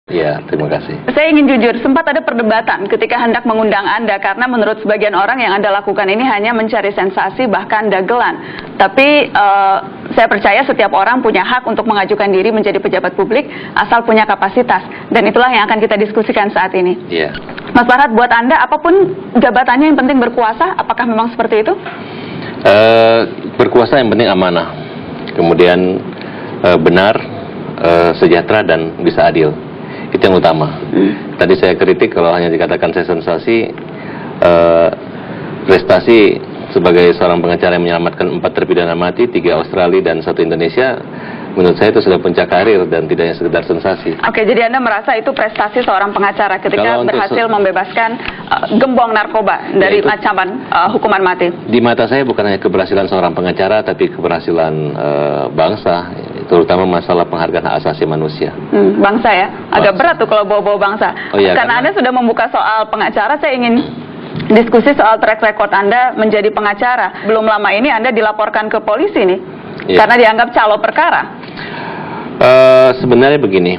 Ya, terima kasih. Saya ingin jujur, sempat ada perdebatan ketika hendak mengundang Anda karena menurut sebagian orang yang Anda lakukan ini hanya mencari sensasi bahkan dagelan. Tapi saya percaya setiap orang punya hak untuk mengajukan diri menjadi pejabat publik asal punya kapasitas. Dan itulah yang akan kita diskusikan saat ini. Iya. Mas Farhad, buat Anda apapun jabatannya yang penting berkuasa, apakah memang seperti itu? Berkuasa yang penting amanah. Kemudian benar, sejahtera dan bisa adil. Itu yang utama. Tadi saya kritik kalau hanya dikatakan saya sensasi, prestasi sebagai seorang pengacara yang menyelamatkan 4 terpidana mati, 3 Australia dan 1 Indonesia, menurut saya itu sudah puncak karir dan tidak hanya sekedar sensasi. Oke, jadi Anda merasa itu prestasi seorang pengacara ketika berhasil membebaskan gembong narkoba dari ancaman hukuman mati? Di mata saya bukan hanya keberhasilan seorang pengacara, tapi keberhasilan bangsa, terutama masalah penghargaan hak asasi manusia. Bangsa ya? Agak berat tuh kalau bawa-bawa bangsa. Oh, iya, karena Anda sudah membuka soal pengacara, saya ingin diskusi soal track record Anda menjadi pengacara. Belum lama ini Anda dilaporkan ke polisi nih, karena dianggap calo perkara. Sebenarnya begini,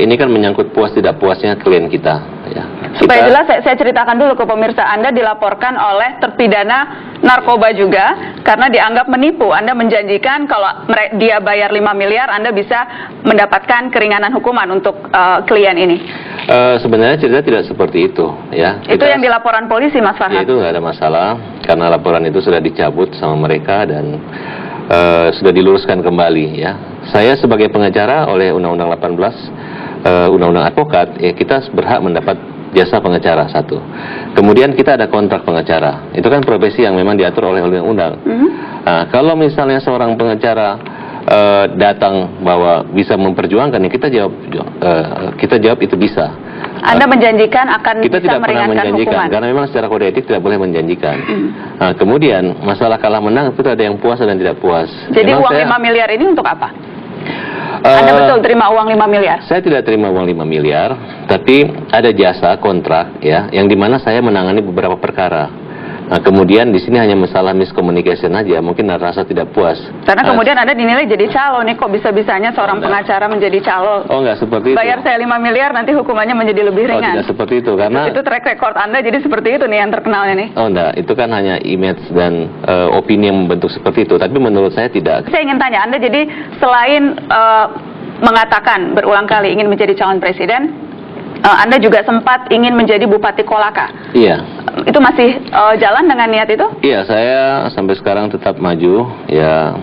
ini kan menyangkut puas tidak puasnya klien kita. Ya. Supaya jelas, saya ceritakan dulu ke pemirsa, Anda dilaporkan oleh terpidana narkoba juga karena dianggap menipu. Anda menjanjikan kalau dia bayar 5 miliar, Anda bisa mendapatkan keringanan hukuman untuk klien ini. Sebenarnya cerita tidak seperti itu, ya. Itu yang di laporan polisi, Mas Farhad. Ya, itu nggak ada masalah, karena laporan itu sudah dicabut sama mereka dan sudah diluruskan kembali, ya. Saya sebagai pengacara oleh Undang-Undang 18, Undang-Undang Advokat, ya kita berhak mendapat jasa pengacara, satu. Kemudian kita ada kontrak pengacara. Itu kan profesi yang memang diatur oleh undang-undang. Nah, kalau misalnya seorang pengacara datang bahwa bisa memperjuangkan, ya kita jawab itu bisa. Anda menjanjikan akan kita bisa tidak pernah menjanjikan hukuman. karena memang secara kode etik tidak boleh menjanjikan. Nah, kemudian masalah kalah menang itu ada yang puas dan tidak puas. Jadi memang uang 5 miliar ini untuk apa? Anda betul terima uang 5 miliar? Saya tidak terima uang 5 miliar, tapi ada jasa kontrak, ya, yang dimana saya menangani beberapa perkara. Nah, kemudian di sini hanya masalah miscommunication aja, mungkin rasa tidak puas. Karena kemudian Anda dinilai jadi calo nih, kok bisa-bisanya seorang pengacara menjadi calo? Oh, enggak seperti itu. Bayar saya 5 miliar, nanti hukumannya menjadi lebih ringan. Oh, tidak seperti itu, karena itu track record Anda jadi seperti itu nih yang terkenalnya nih. Oh, enggak, itu kan hanya image dan opini yang membentuk seperti itu, tapi menurut saya tidak. Saya ingin tanya, Anda jadi selain mengatakan berulang kali ingin menjadi calon presiden, Anda juga sempat ingin menjadi Bupati Kolaka. Iya. Itu masih jalan dengan niat itu? Iya, saya sampai sekarang tetap maju, ya,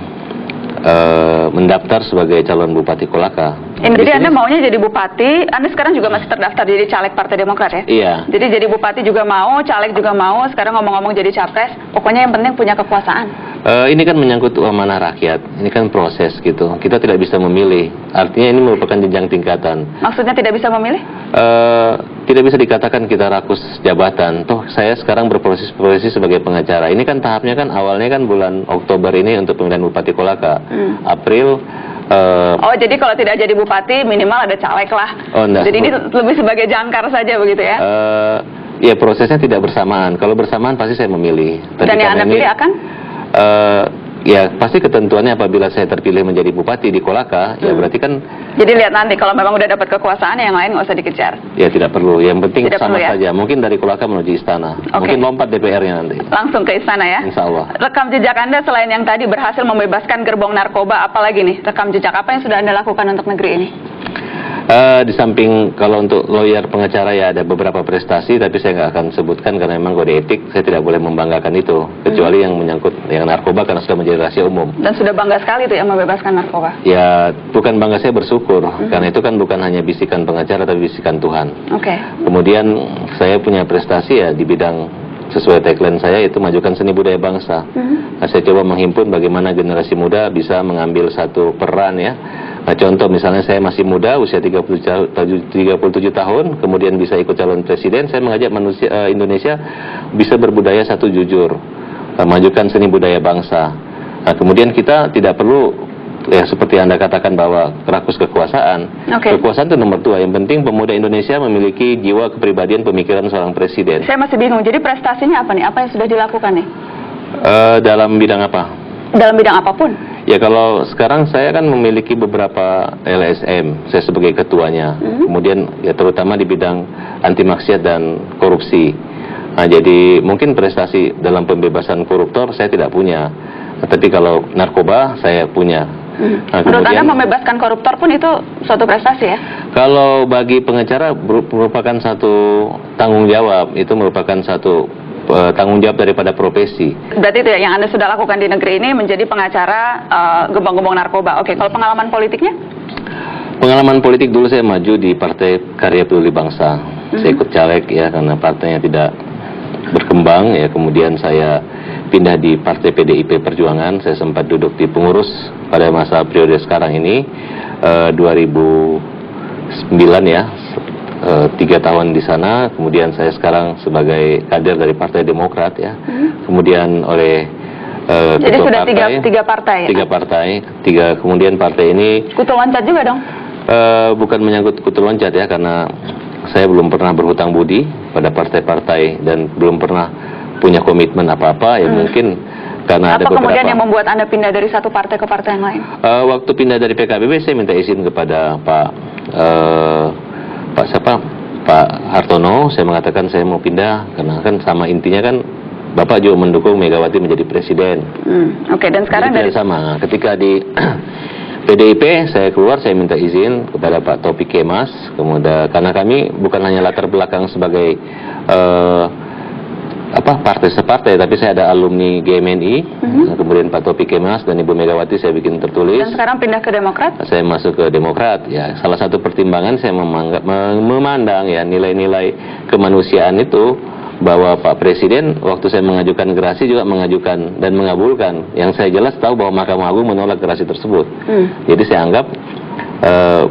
mendaftar sebagai calon Bupati Kolaka. Jadi Anda maunya jadi bupati, Anda sekarang juga masih terdaftar jadi caleg Partai Demokrat ya? Iya. Jadi bupati juga mau, caleg juga mau, sekarang ngomong-ngomong jadi capres, pokoknya yang penting punya kekuasaan. Ini kan menyangkut amanah rakyat, ini kan proses gitu, kita tidak bisa memilih, artinya ini merupakan jenjang tingkatan. Maksudnya tidak bisa memilih? Tidak bisa dikatakan kita rakus jabatan, toh saya sekarang berproses sebagai pengacara, ini kan tahapnya kan awalnya kan bulan Oktober ini untuk pemilihan Bupati Kolaka, April. Jadi kalau tidak jadi bupati minimal ada caleg lah. Oh, enggak. Jadi ini lebih sebagai jangkar saja begitu ya? Ya prosesnya tidak bersamaan. Kalau bersamaan pasti saya memilih. Dan yang Anda pilih akan? Ya pasti ketentuannya apabila saya terpilih menjadi bupati di Kolaka, ya berarti kan. Jadi lihat nanti kalau memang udah dapat kekuasaan yang lain nggak usah dikejar. Ya tidak perlu. Yang penting tidak sama perlu, ya? saja. Mungkin dari Kolaka menuju istana. Mungkin lompat DPR-nya nanti. Langsung ke istana ya? Insya Allah. Rekam jejak Anda selain yang tadi berhasil membebaskan gerbong narkoba, apalagi nih rekam jejak apa yang sudah Anda lakukan untuk negeri ini? Di samping kalau untuk lawyer pengacara ya ada beberapa prestasi, tapi saya nggak akan sebutkan karena memang kode etik saya tidak boleh membanggakan itu, kecuali yang menyangkut yang narkoba karena sudah menjadi rahasia umum. Dan sudah bangga sekali tuh yang membebaskan narkoba. Ya bukan bangga, saya bersyukur karena itu kan bukan hanya bisikan pengacara tapi bisikan Tuhan. Kemudian saya punya prestasi ya di bidang sesuai tagline saya itu majukan seni budaya bangsa. Nah, saya coba menghimpun bagaimana generasi muda bisa mengambil satu peran ya. Nah, contoh misalnya saya masih muda, usia 37 tahun, kemudian bisa ikut calon presiden, saya mengajak Indonesia bisa berbudaya satu jujur, majukan seni budaya bangsa. Nah, kemudian kita tidak perlu, ya seperti Anda katakan bahwa rakus kekuasaan. Kekuasaan itu nomor 2, yang penting pemuda Indonesia memiliki jiwa kepribadian pemikiran seorang presiden. Saya masih bingung, jadi prestasinya apa nih? Apa yang sudah dilakukan nih? Dalam bidang apa? Dalam bidang apapun. Ya kalau sekarang saya kan memiliki beberapa LSM, saya sebagai ketuanya. kemudian ya terutama di bidang anti maksiat dan korupsi. Nah, jadi mungkin prestasi dalam pembebasan koruptor saya tidak punya, tapi kalau narkoba saya punya. Nah, menurut Anda membebaskan koruptor pun itu suatu prestasi ya? Kalau bagi pengacara merupakan satu tanggung jawab, itu merupakan satu tanggung jawab daripada profesi. Berarti itu ya, yang Anda sudah lakukan di negeri ini menjadi pengacara gembong-gembong narkoba. Oke, kalau pengalaman politiknya? Pengalaman politik dulu saya maju di Partai Karya Peduli Bangsa. Saya ikut caleg ya karena partainya tidak berkembang ya. Kemudian saya pindah di Partai PDIP Perjuangan. Saya sempat duduk di pengurus pada masa periode sekarang ini 2009 ya. 3 tahun di sana, kemudian saya sekarang sebagai kader dari Partai Demokrat ya. Kemudian oleh jadi sudah partai, tiga partai. Tiga partai, kemudian partai ini kutu loncat juga dong? Bukan menyangkut kutu loncat ya, karena saya belum pernah berhutang budi pada partai-partai dan belum pernah punya komitmen apa-apa ya. Mungkin karena ada beberapa. Apa kemudian yang membuat Anda pindah dari satu partai ke partai yang lain? Waktu pindah dari PKB saya minta izin kepada Pak Hartono. Saya mengatakan saya mau pindah karena kan sama intinya kan Bapak juga mendukung Megawati menjadi presiden. Oke, dan sekarang dari sama ketika di PDIP saya keluar, saya minta izin kepada Pak Taufik Kemas. Kemudian karena kami bukan hanya latar belakang sebagai partai-separtai, tapi saya ada alumni GMNI. Kemudian Pak Taufik Kemas dan Ibu Megawati saya bikin tertulis. Dan sekarang pindah ke Demokrat? Saya masuk ke Demokrat ya. Salah satu pertimbangan saya memandang ya nilai-nilai kemanusiaan itu, bahwa Pak Presiden waktu saya mengajukan gerasi juga mengajukan dan mengabulkan. Yang saya jelas tahu bahwa Mahkamah Agung menolak gerasi tersebut. Jadi saya anggap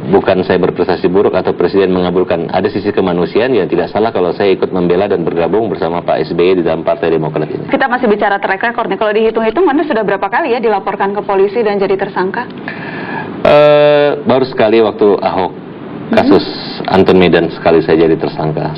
bukan saya berprestasi buruk atau Presiden mengabulkan. Ada sisi kemanusiaan yang tidak salah kalau saya ikut membela dan bergabung bersama Pak SBY di dalam Partai Demokrat ini. Kita masih bicara track record nih. Kalau dihitung-hitung Anda sudah berapa kali ya dilaporkan ke polisi dan jadi tersangka? Baru sekali waktu Ahok kasus Anton Medan sekali saya jadi tersangka.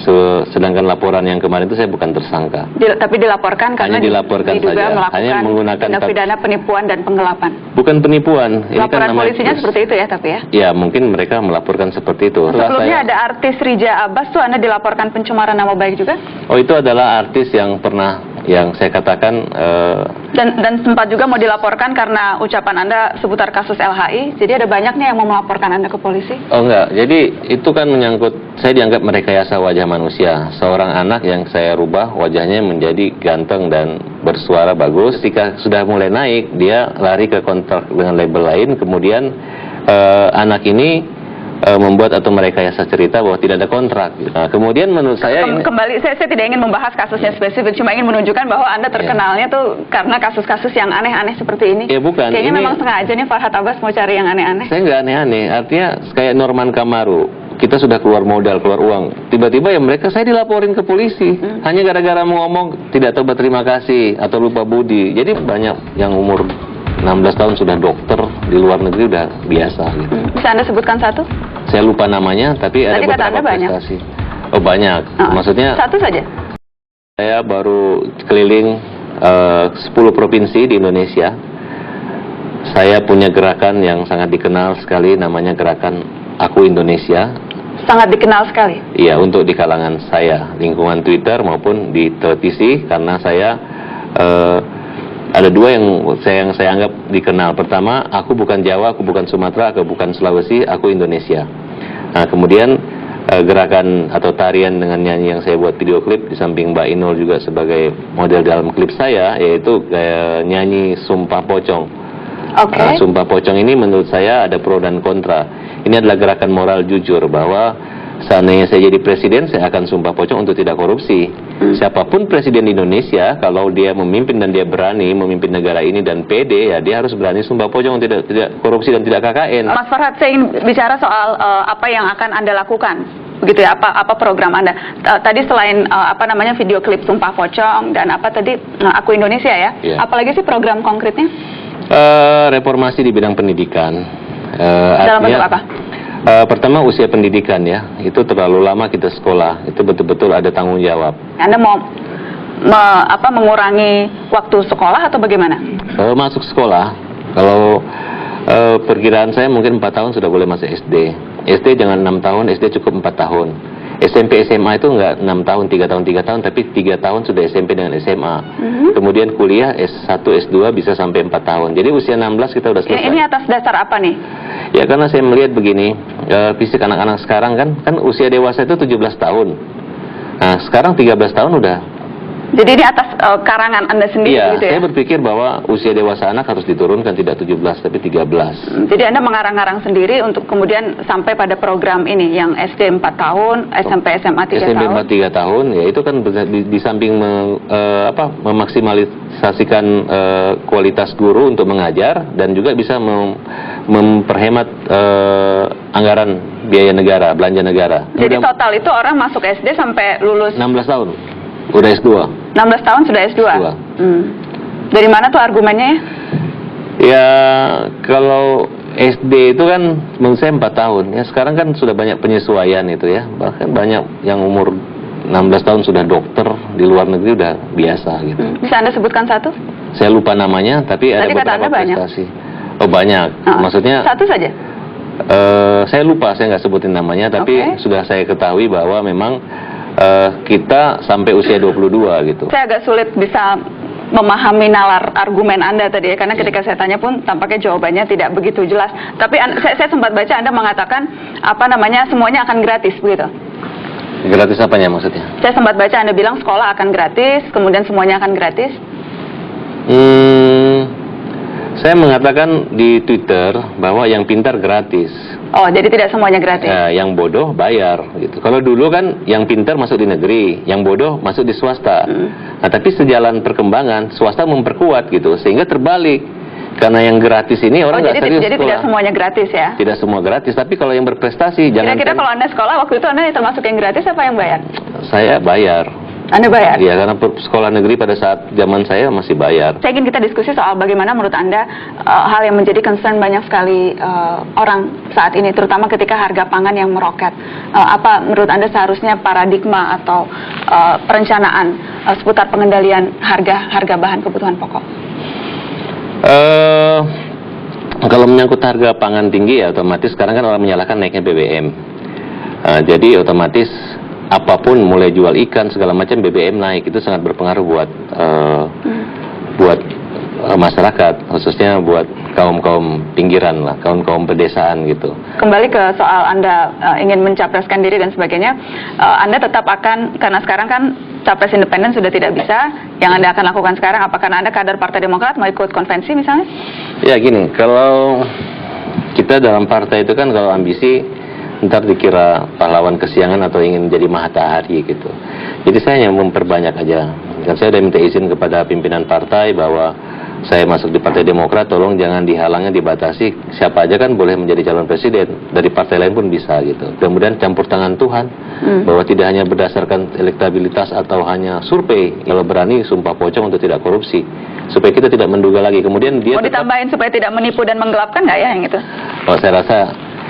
Sedangkan laporan yang kemarin itu saya bukan tersangka. Tapi dilaporkan karena dilaporkan diduga saja. Melakukan hanya menggunakan tindak pidana penipuan dan penggelapan. Bukan penipuan. Laporan kan polisinya seperti itu ya, tapi ya? Ya, mungkin mereka melaporkan seperti itu. Sebelumnya ada artis Rija Abbas tuh Anda dilaporkan pencemaran nama baik juga? Oh, itu adalah artis yang pernah, yang saya katakan dan sempat juga mau dilaporkan karena ucapan Anda seputar kasus LHI. Jadi ada banyaknya yang mau melaporkan Anda ke polisi? Oh enggak, jadi itu kan menyangkut, saya dianggap merekayasa wajah manusia. Seorang anak yang saya rubah wajahnya menjadi ganteng dan bersuara bagus. Ketika sudah mulai naik, dia lari ke kontrak dengan label lain. Kemudian anak ini membuat atau merekayasa cerita bahwa tidak ada kontrak. Nah, kemudian menurut saya kembali saya tidak ingin membahas kasusnya spesifik, cuma ingin menunjukkan bahwa Anda terkenalnya tuh karena kasus-kasus yang aneh-aneh seperti ini. Ya bukan. Kayaknya ini memang sengaja nih Farhad Abbas mau cari yang aneh-aneh. Saya nggak aneh-aneh, artinya kayak Norman Kamaru. Kita sudah keluar modal, keluar uang. Tiba-tiba ya mereka, saya dilaporin ke polisi. Hanya gara-gara mau ngomong tidak tahu berterima kasih atau lupa budi. Jadi banyak yang umur 16 tahun sudah dokter, di luar negeri udah biasa gitu. Bisa Anda sebutkan satu? Saya lupa namanya, tapi ada beberapa prestasi. Oh banyak. Maksudnya satu saja. Saya baru keliling 10 provinsi di Indonesia. Saya punya gerakan yang sangat dikenal sekali, namanya gerakan Aku Indonesia. Sangat dikenal sekali? Iya, untuk di kalangan saya, lingkungan Twitter maupun di televisi, karena saya ada dua yang saya anggap dikenal. Pertama, aku bukan Jawa, aku bukan Sumatera, aku bukan Sulawesi, aku Indonesia. Nah, kemudian gerakan atau tarian dengan nyanyi yang saya buat video klip, di samping Mbak Inul juga sebagai model dalam klip saya, yaitu nyanyi Sumpah Pocong. Sumpah Pocong ini menurut saya ada pro dan kontra. Ini adalah gerakan moral jujur bahwa seandainya saya jadi presiden, saya akan sumpah pocong untuk tidak korupsi. Siapapun presiden di Indonesia, kalau dia memimpin dan dia berani memimpin negara ini dan pede, ya dia harus berani sumpah pocong untuk tidak korupsi dan tidak KKN. Mas Farhad, saya ingin bicara soal apa yang akan Anda lakukan. Begitu ya, apa program Anda? Tadi selain video klip Sumpah Pocong dan Aku Indonesia ya. Yeah. Apalagi sih program konkretnya? Reformasi di bidang pendidikan. Dalam bentuk apa? Pertama usia pendidikan ya, itu terlalu lama kita sekolah, itu betul-betul ada tanggung jawab. Anda mau mengurangi waktu sekolah atau bagaimana? Masuk sekolah, kalau perkiraan saya mungkin 4 tahun sudah boleh masuk SD. SD jangan 6 tahun, SD cukup 4 tahun. SMP SMA itu nggak 6 tahun, 3 tahun, 3 tahun, tapi 3 tahun sudah SMP dengan SMA. Kemudian kuliah S1, S2 bisa sampai 4 tahun. Jadi usia 16 kita udah selesai. Ini atas dasar apa nih? Ya karena saya melihat begini, fisik anak-anak sekarang kan usia dewasa itu 17 tahun. Nah sekarang 13 tahun udah. Jadi ini atas karangan Anda sendiri iya, gitu ya? Saya berpikir bahwa usia dewasa anak harus diturunkan tidak 17 tapi 13. Jadi Anda mengarang-arang sendiri untuk kemudian sampai pada program ini yang SD 4 tahun, SMP SMA 3 SMP tahun. SMP 3 tahun, ya itu kan di samping memaksimalisasikan kualitas guru untuk mengajar dan juga bisa memperhemat anggaran biaya negara, belanja negara. Jadi total itu orang masuk SD sampai lulus 16 tahun. Udah S2. 16 tahun sudah S2? Dari mana tuh argumennya ya? Ya, kalau SD itu kan menurut saya 4 tahun. Ya, sekarang kan sudah banyak penyesuaian itu ya. Bahkan banyak yang umur 16 tahun sudah dokter, di luar negeri udah biasa gitu. Bisa Anda sebutkan satu? Saya lupa namanya, tapi ada beberapa prestasi. Oh banyak. Maksudnya satu saja? Saya lupa, saya nggak sebutin namanya, tapi sudah saya ketahui bahwa memang kita sampai usia 22 gitu. Saya agak sulit bisa memahami nalar argumen Anda tadi ya, karena ketika saya tanya pun tampaknya jawabannya tidak begitu jelas. Tapi saya sempat baca Anda mengatakan semuanya akan gratis begitu. Gratis apanya maksudnya? Saya sempat baca Anda bilang sekolah akan gratis, kemudian semuanya akan gratis. Saya mengatakan di Twitter bahwa yang pintar gratis. Oh, jadi tidak semuanya gratis? Ya, yang bodoh bayar gitu. Kalau dulu kan yang pintar masuk di negeri, yang bodoh masuk di swasta. Nah, tapi sejalan perkembangan, swasta memperkuat gitu, sehingga terbalik. Karena yang gratis ini orang nggak serius jadi sekolah. Tidak semuanya gratis ya? Tidak semua gratis, tapi kalau yang berprestasi jangan. Kira-kira kalau Anda sekolah waktu itu Anda termasuk yang gratis apa yang bayar? Saya bayar. Anda bayar? Iya, karena sekolah negeri pada saat zaman saya masih bayar. Saya ingin kita diskusi soal bagaimana menurut Anda hal yang menjadi concern banyak sekali orang saat ini, terutama ketika harga pangan yang meroket. Apa menurut Anda seharusnya paradigma atau perencanaan seputar pengendalian harga bahan kebutuhan pokok? Kalau menyangkut harga pangan tinggi ya otomatis sekarang kan orang menyalahkan naiknya BBM. Jadi otomatis apapun mulai jual ikan segala macam BBM naik itu sangat berpengaruh buat masyarakat, khususnya buat kaum pinggiran lah, kaum pedesaan gitu. Kembali ke soal Anda ingin mencapreskan diri dan sebagainya, Anda tetap akan, karena sekarang kan capres independen sudah tidak bisa, yang Anda akan lakukan sekarang apakah Anda kader Partai Demokrat mau ikut konvensi misalnya? Ya gini, kalau kita dalam partai itu kan kalau ambisi ntar dikira pahlawan kesiangan atau ingin jadi matahari gitu. Jadi saya hanya memperbanyak aja. Dan saya sudah minta izin kepada pimpinan partai bahwa saya masuk di Partai Demokrat, tolong jangan dihalangi, dibatasi. Siapa aja kan boleh menjadi calon presiden. Dari partai lain pun bisa gitu. Kemudian campur tangan Tuhan, bahwa tidak hanya berdasarkan elektabilitas atau hanya survei. Kalau berani sumpah pocong untuk tidak korupsi, supaya kita tidak menduga lagi. Kemudian dia ditambahin supaya tidak menipu dan menggelapkan nggak ya yang itu? Oh, saya rasa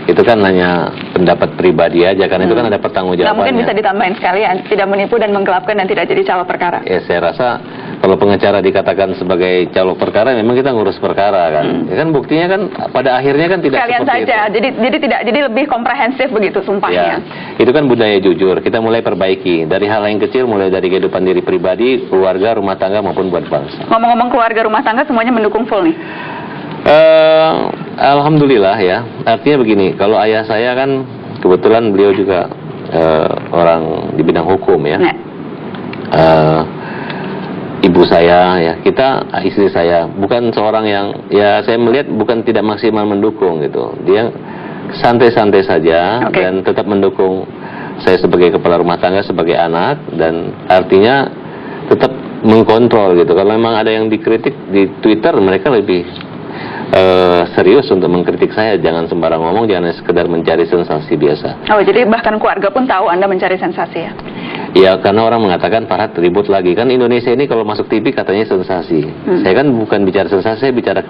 itu kan hanya pendapat pribadi aja, kan itu kan ada pertanggungjawabannya. Nah, mungkin bisa ditambahin sekalian, tidak menipu dan menggelapkan dan tidak jadi calo perkara. Ya, saya rasa kalau pengacara dikatakan sebagai calo perkara, memang kita ngurus perkara kan. Ya kan buktinya kan pada akhirnya kan tidak sekalian seperti saja. Itu. Jadi lebih komprehensif begitu sumpahnya. Ya, itu kan budaya jujur. Kita mulai perbaiki dari hal yang kecil, mulai dari kehidupan diri pribadi, keluarga, rumah tangga maupun buat bangsa. Ngomong-ngomong keluarga, rumah tangga semuanya mendukung full nih. Alhamdulillah ya. Artinya begini, kalau ayah saya kan kebetulan beliau juga orang di bidang hukum ya. Ibu saya ya, istri saya bukan seorang yang ya saya melihat bukan tidak maksimal mendukung gitu. Dia santai-santai saja dan tetap mendukung saya sebagai kepala rumah tangga, sebagai anak, dan artinya tetap mengkontrol gitu. Kalau memang ada yang dikritik di Twitter, mereka lebih serius untuk mengkritik saya. Jangan sembarang ngomong, jangan sekedar mencari sensasi biasa. Oh, jadi bahkan keluarga pun tahu Anda mencari sensasi ya? Ya, karena orang mengatakan Farhad ribut lagi. Kan Indonesia ini kalau masuk TV katanya sensasi. Saya kan bukan bicara sensasi, saya bicara